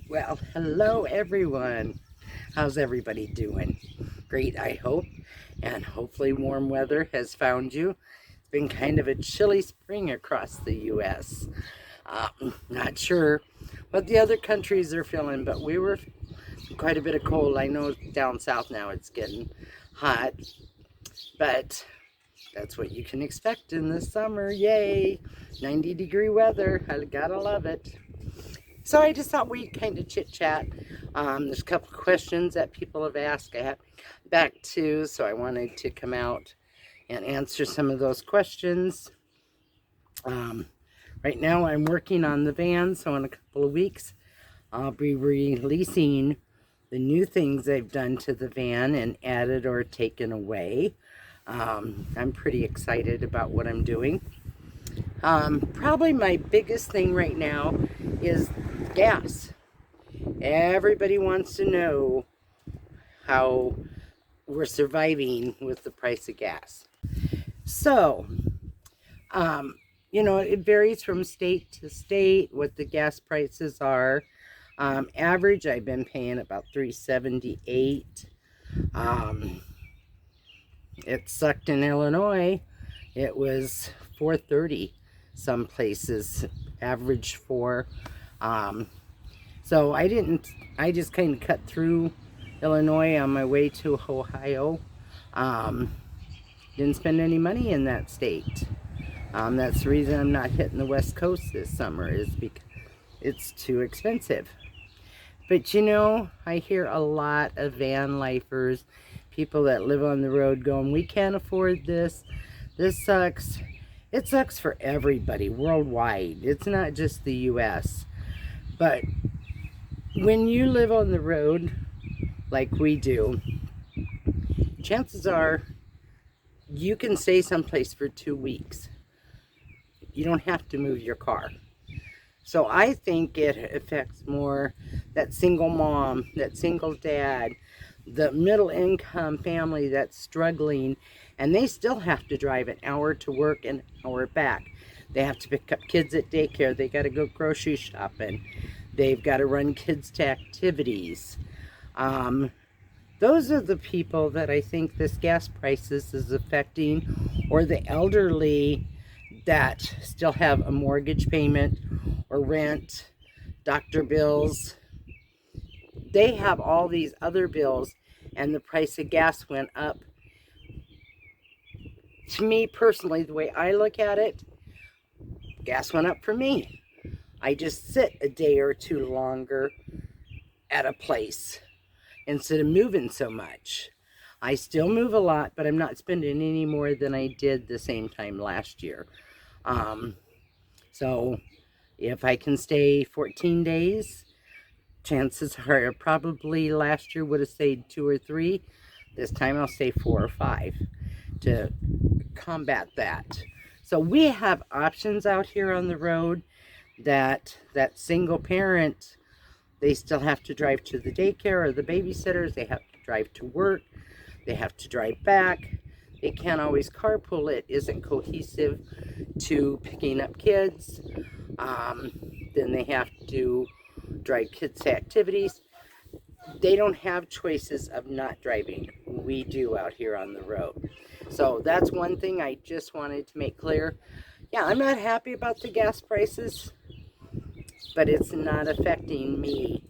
Well, hello everyone. How's everybody doing? Great, I hope. And hopefully warm weather has found you. It's been kind of a chilly spring across the U.S. Not sure what the other countries are feeling, but we were quite a bit of cold. I know down south now it's getting hot, but that's what you can expect in the summer. Yay! 90-degree weather. I gotta love it. So I just thought we'd kind of chit chat. There's a couple of questions that people have asked I have back to, so I wanted to come out and answer some of those questions. Um, right now I'm working on the van, so in a couple of weeks I'll be releasing the new things I've done to the van and added or taken away. I'm pretty excited about what I'm doing. Probably my biggest thing right now is gas. Everybody wants to know how we're surviving with the price of gas. So, um, it varies from state to state what the gas prices are. Average, I've been paying about $3.78. Um, it sucked in Illinois. It was $4.30 some places, average for. Um, So I just kind of cut through Illinois on my way to Ohio. Um, didn't spend any money in that state. That's the reason I'm not hitting the West Coast this summer, is because it's too expensive. But I hear a lot of van lifers, people that live on the road going, we can't afford this. This sucks. It sucks for everybody worldwide. It's not just the US. But when you live on the road like we do, chances are you can stay someplace for 2 weeks. You don't have to move your car. So I think it affects more that single mom, that single dad, the middle income family that's struggling, and they still have to drive an hour to work and an hour back. They have to pick up kids at daycare. They got to go grocery shopping. They've got to run kids to activities. Those are the people that I think this gas prices is affecting, or the elderly that still have a mortgage payment or rent, doctor bills. They have all these other bills, and the price of gas went up. To me personally, the way I look at it, gas went up for me. I just sit a day or two longer at a place instead of moving so much. I still move a lot, but I'm not spending any more than I did the same time last year. So if I can stay 14 days, chances are probably last year would have stayed 2 or 3. This time I'll stay 4 or 5 to combat that. So we have options out here on the road that single parent, they still have to drive to the daycare or the babysitters. They have to drive to work. They have to drive back. They can't always carpool. It isn't cohesive to picking up kids. Then they have to drive kids to activities. They don't have choices of not driving. We do out here on the road. So that's one thing I just wanted to make clear. Yeah, I'm not happy about the gas prices, but it's not affecting me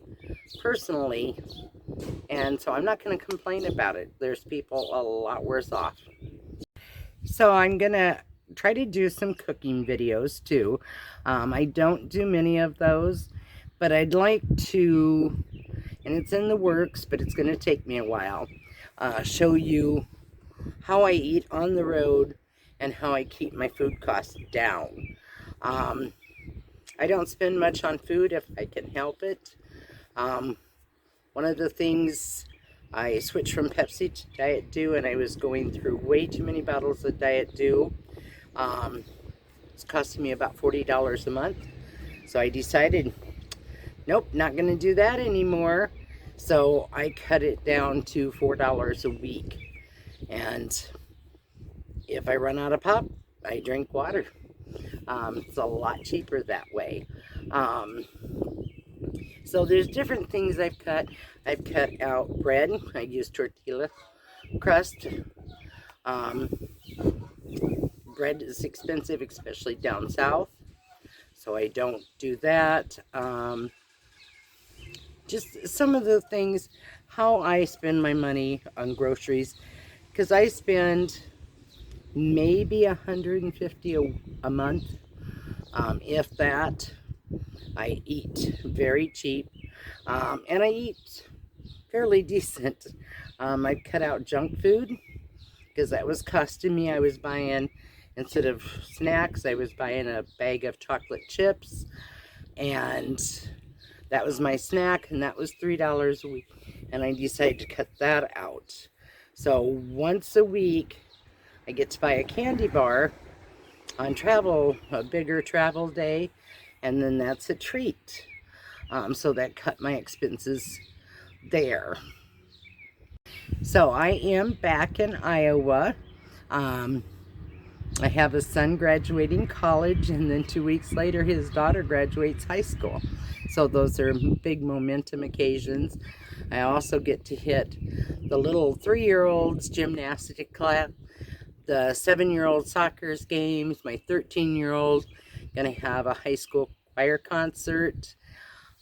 personally, and so I'm not going to complain about it. There's people a lot worse off. So I'm going to try to do some cooking videos too. I don't do many of those, but I'd like to, and it's in the works, but it's going to take me a while, show you how I eat on the road and how I keep my food costs down. I don't spend much on food if I can help it. One of the things, I switched from Pepsi to Diet Dew, and I was going through way too many bottles of Diet Dew. It's costing me about $40 a month. So I decided, nope, not going to do that anymore. So I cut it down to $4 a week. And if I run out of pop, I drink water. It's a lot cheaper that way. So there's different things I've cut. I've cut out bread. I use tortilla crust. Um, Bread is expensive, especially down south, so I don't do that. Just some of the things, how I spend my money on groceries, because I spend maybe $150 a month, if that. I eat very cheap, and I eat fairly decent. I've cut out junk food because that was costing me. I was buying, instead of snacks, I was buying a bag of chocolate chips, and that was my snack, and that was $3 a week, and I decided to cut that out. So once a week, I get to buy a candy bar on a bigger travel day, and then that's a treat. So that cut my expenses there. So I am back in Iowa. I have a son graduating college, and then 2 weeks later his daughter graduates high school. So those are big momentum occasions. I also get to hit the little 3-year-olds gymnastic class, the 7-year-old soccer's games, my 13-year-old gonna have a high school choir concert,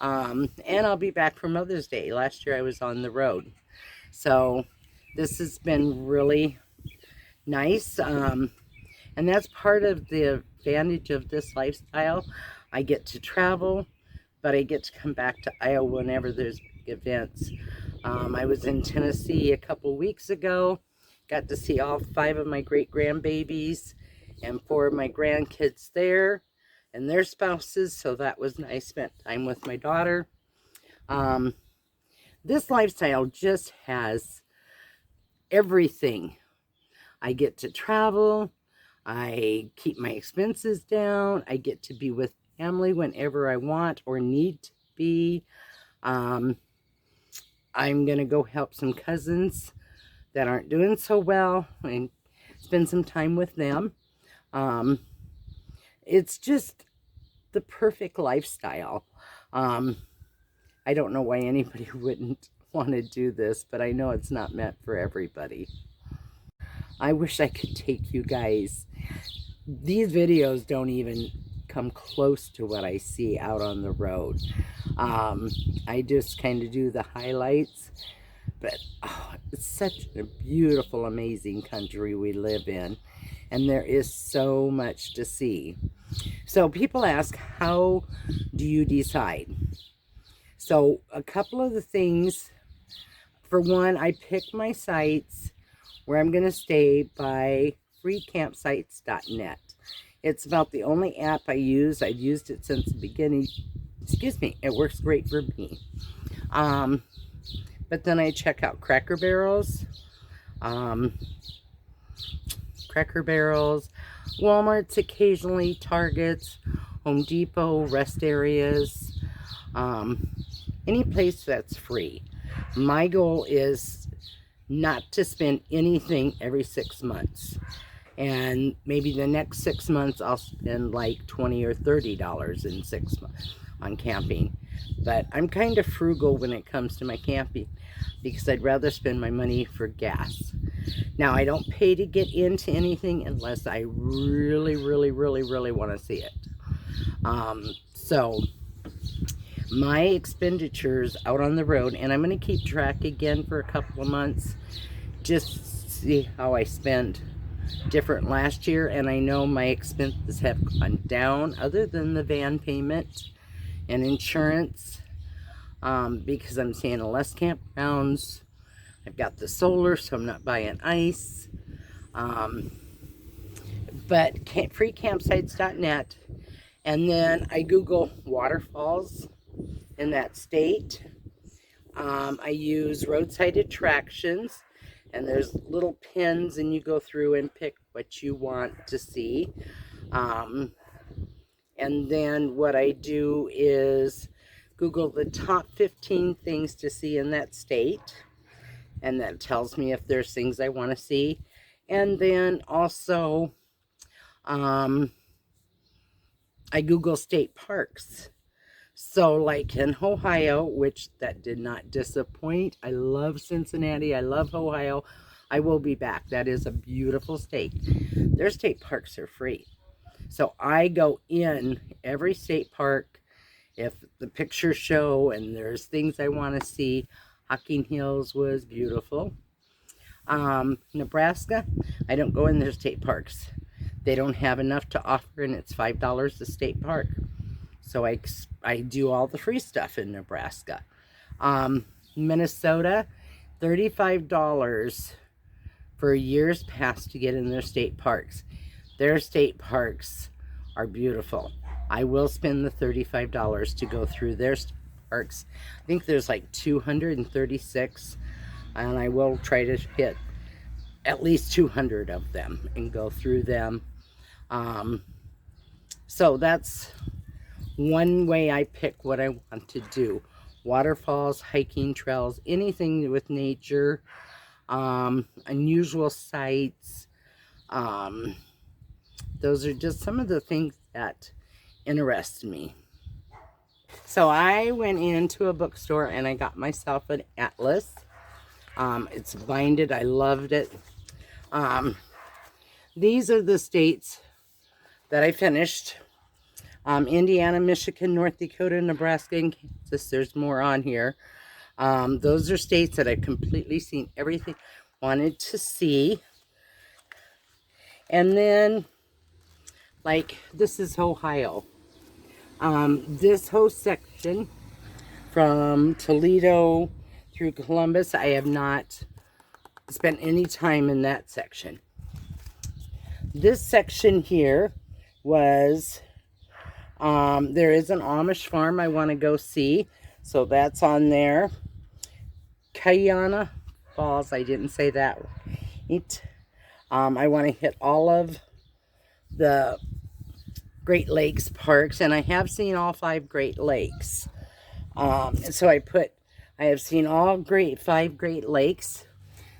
and I'll be back for Mother's Day. Last year I was on the road. So this has been really nice. And that's part of the advantage of this lifestyle. I get to travel, but I get to come back to Iowa whenever there's big events. I was in Tennessee a couple weeks ago. Got to see all 5 of my great-grandbabies and 4 of my grandkids there and their spouses, so that was nice. Spent time with my daughter. This lifestyle just has everything. I get to travel. I keep my expenses down. I get to be with family whenever I want or need to be. I'm going to go help some cousins that aren't doing so well and spend some time with them. It's just the perfect lifestyle. I don't know why anybody wouldn't want to do this, but I know it's not meant for everybody. I wish I could take you guys. These videos don't even come close to what I see out on the road. I just kind of do the highlights, but it's such a beautiful, amazing country we live in, and there is so much to see. So people ask, how do you decide? So a couple of the things, for one, I pick my sites where I'm going to stay by freecampsites.net. It's about the only app I use. I've used it since the beginning. Excuse me, it works great for me. But then I check out Cracker Barrels, Walmart's occasionally, Targets, Home Depot, rest areas, any place that's free. My goal is not to spend anything every 6 months. And maybe the next 6 months I'll spend like $20 or $30 in 6 months on camping. But I'm kind of frugal when it comes to my camping because I'd rather spend my money for gas. Now, I don't pay to get into anything unless I really want to see it. So my expenditures out on the road, and I'm going to keep track again for a couple of months, just see how I spent different last year. And I know my expenses have gone down other than the van payment and insurance, because I'm staying in less campgrounds. I've got the solar, so I'm not buying ice. But freecampsites.net, and then I Google waterfalls in that state. I use roadside attractions, and there's little pins, and you go through and pick what you want to see. And then what I do is Google the top 15 things to see in that state, and that tells me if there's things I want to see. And then also I Google state parks. So like in Ohio, which that did not disappoint. I love Cincinnati. I love Ohio. I will be back. That is a beautiful state. Their state parks are free. So I go in every state park if the pictures show and there's things I want to see. Hocking Hills was beautiful. Nebraska, I don't go in their state parks. They don't have enough to offer, and it's $5 a state park. So I do all the free stuff in Nebraska. Minnesota, $35 for years past to get in their state parks. Their state parks are beautiful. I will spend the $35 to go through their parks. I think there's like 236, and I will try to hit at least 200 of them and go through them. So that's one way I pick what I want to do. Waterfalls, hiking trails, anything with nature, unusual sights. Those are just some of the things that interest me. So I went into a bookstore and I got myself an atlas. It's binded. I loved it. These are the states that I finished. Indiana, Michigan, North Dakota, Nebraska, and Kansas. There's more on here. Those are states that I've completely seen everything wanted to see. And then, like, this is Ohio. This whole section from Toledo through Columbus, I have not spent any time in that section. This section here was, there is an Amish farm I want to go see, so that's on there. Kayana Falls, I didn't say that right. I want to hit all of the Great Lakes parks, and I have seen all 5 Great Lakes. So I have seen all 5 Great Lakes.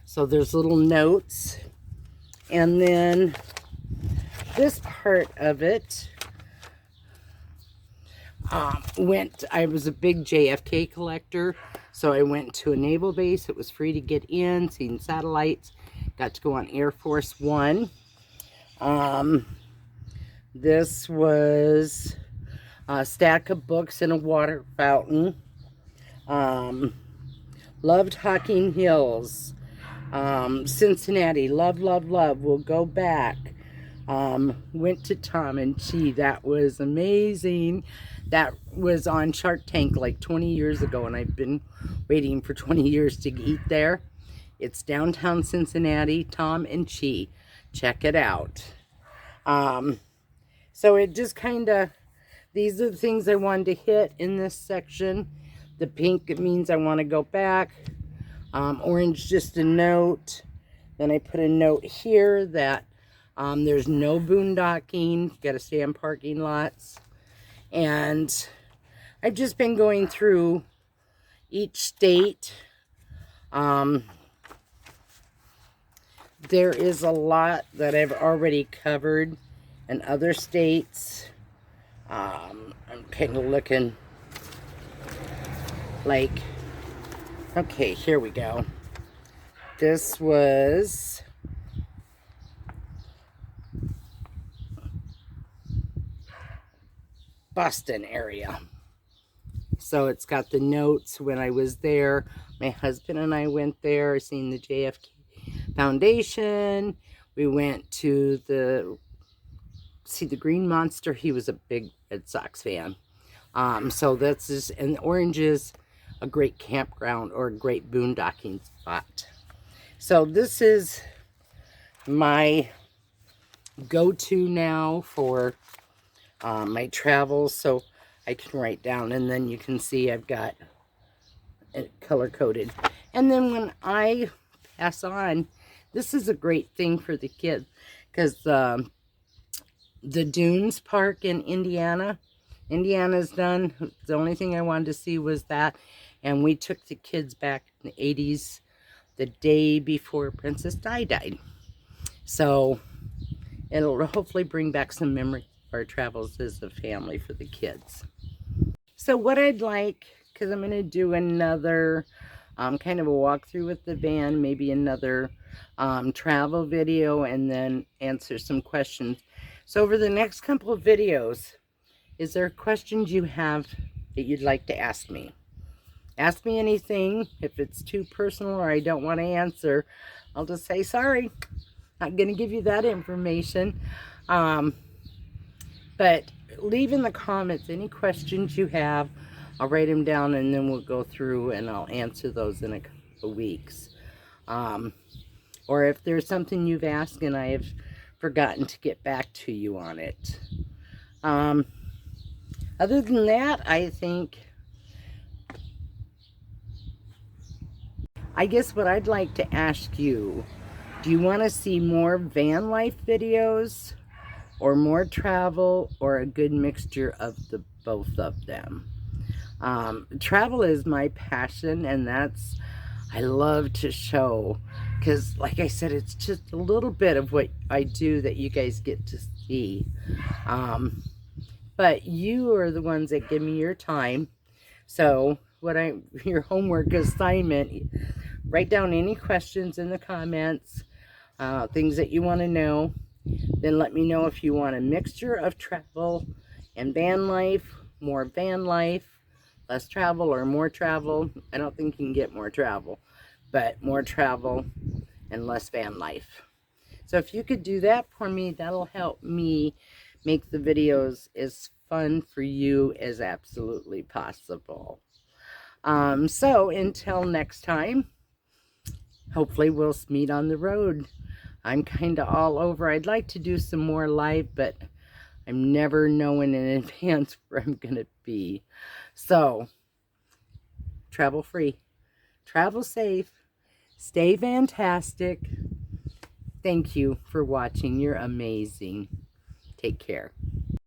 So there's little notes. And then this part of it I was a big JFK collector, so I went to a naval base. It was free to get in, seen satellites, got to go on Air Force One. This was a stack of books and a water fountain. Loved Hocking Hills. Cincinnati, love, love, love. We'll go back. Went to Tom and Chi. That was amazing. That was on Shark Tank like 20 years ago, and I've been waiting for 20 years to eat there. It's downtown Cincinnati, Tom and Chi. Check it out. So it just kind of, these are the things I wanted to hit in this section. The pink, it means I want to go back. Orange, just a note. Then I put a note here that there's no boondocking. Got to stay in parking lots. And I've just been going through each state. There is a lot that I've already covered in other states. I'm kind of looking like, okay, here we go. This was Boston area. So it's got the notes when I was there. My husband and I went there, seen the JFK Foundation. We went to see the Green Monster. He was a big Red Sox fan. So that's just, and Orange is a great campground or a great boondocking spot. So this is my go-to now for my travels, so I can write down, and then you can see I've got it color-coded. And then when I pass on, this is a great thing for the kids, because the Dunes Park in Indiana's done. The only thing I wanted to see was that, and we took the kids back in the 80s, the day before Princess Di died. So it'll hopefully bring back some memory of our travels as a family for the kids. So what I'd like, because I'm going to do another kind of a walkthrough with the van, maybe another travel video, and then answer some questions. So over the next couple of videos, is there questions you have that you'd like to ask me? Ask me anything. If it's too personal or I don't want to answer, I'll just say, sorry, not going to give you that information. But leave in the comments any questions you have. I'll write them down and then we'll go through and I'll answer those in a couple of weeks. Or if there's something you've asked and I have forgotten to get back to you on it. Other than that, I guess what I'd like to ask you, do you want to see more van life videos or more travel or a good mixture of the both of them? Travel is my passion, and I love to show, because like I said, it's just a little bit of what I do that you guys get to see. But you are the ones that give me your time. So your homework assignment, write down any questions in the comments, things that you want to know. Then let me know if you want a mixture of travel and van life, more van life, less travel, or more travel. I don't think you can get more travel, but more travel and less van life. So if you could do that for me, that'll help me make the videos as fun for you as absolutely possible. So until next time, hopefully we'll meet on the road. I'm kind of all over. I'd like to do some more live, but I'm never knowing in advance where I'm going to be. So, travel free, travel safe, stay fantastic. Thank you for watching. You're amazing. Take care.